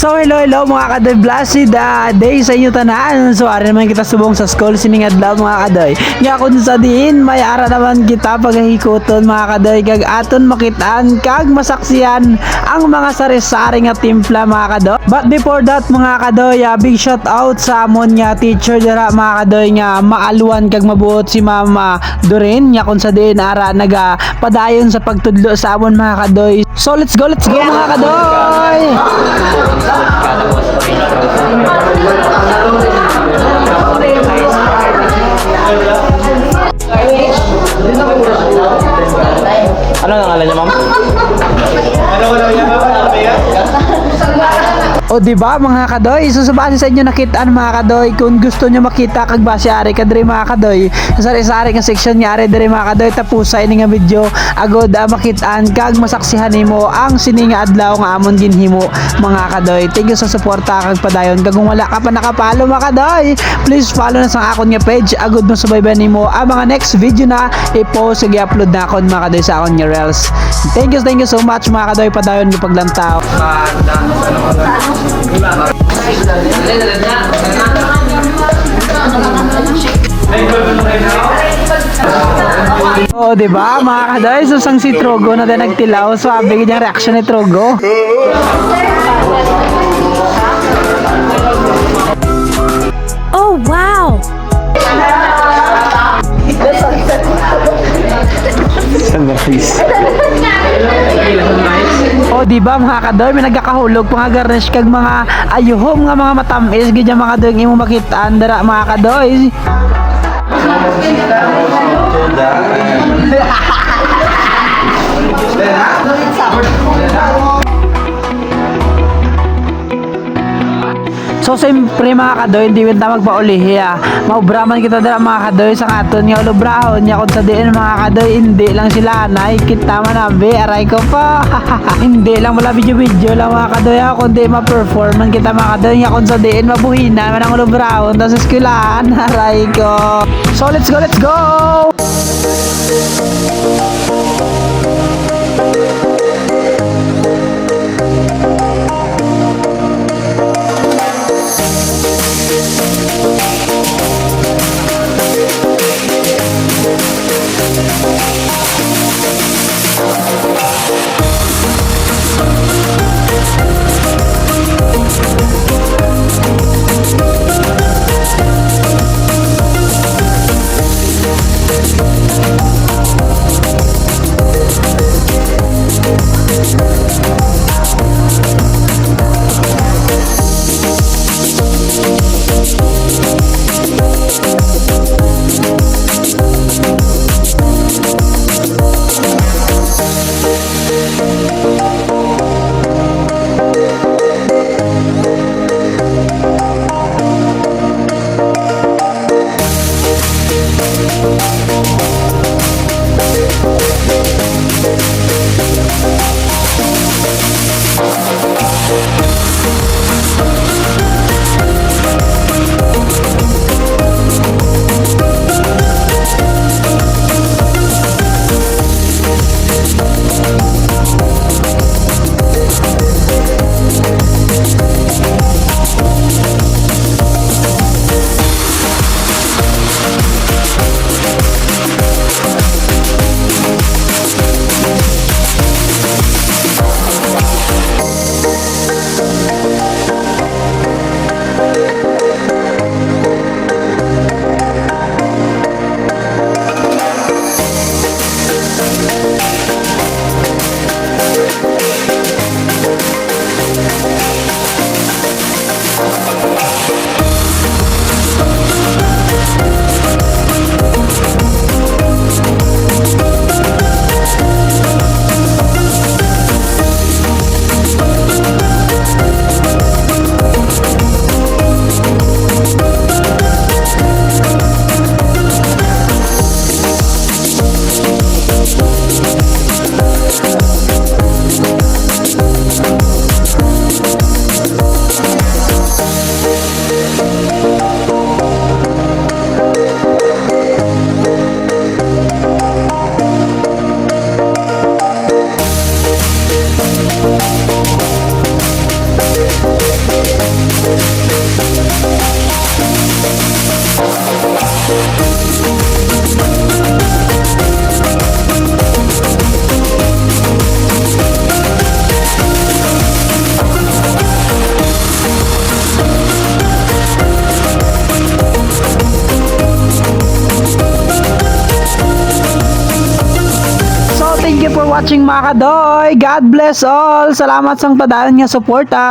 So hello mga kadoy, blessed day sa inyo tanan. So ari naman kita subong sa school sining adlaw mga kadoy. Nya kun sa diin may ara naman kita paghihikoton mga kadoy kag aton makitaan kag masaksiyan ang mga sari-sari nga timpla mga kadoy. But before that mga kadoy, big shout out sa amon nga teacher dira mga kadoy nga maaluan kag mabuot si Mama Doreen. Nya kun sa diin ara naga padayon sa pagtudlo sa amon mga kadoy. So let's go mga kadoy. Ano ang ngalan niya, ma'am? O diba mga kadoy, so sa base sa inyo nakitaan mga kadoy, kung gusto nyo makita kag base ari kadri mga kadoy, sa sari-sari nga section nga ari diri mga kadoy, tapusay ni nga video agod makitaan kag masaksihan nimo ang sini nga adlaw nga amon ginhimo mga kadoy. Thank you sa suporta kag padayon. Kag kung wala ka pa nakapalo mga kadoy, please follow na sa akon nga page agod mo subaybayan nimo ang mga next video na i-post ug i-upload na akon mga kadoy sa akon nga reels. Thank you so much mga kadoy, padayon ni paglantaw. Oh, di ba mga kadoy, susang si Trogo na din nagtilaw, swabe yung reaction ni Trogo. Oh wow. O di ba mga kadoy, may nagkakahulog mga garnish kag mga ayuhom nga mga matamis gid mga kadoy imo makitaan dira mga kadoy. So siyempre mga kadoy, hindi ta magpaulihi maubraman kita dira mga kadoy sa aton nga ulubrahon nya kun sa diin mga kadoy, hindi lang sila anay kita manabi aray ko pa. Hindi lang wala video lang mga kadoy kundi ma-perform man kita mga kadoy nya kun sa diin mabuhina man ang ulubrahon ta sa eskwelahan aray ko. So let's go. for watching mga kadoy. God bless all. Salamat sa padayon nga suporta.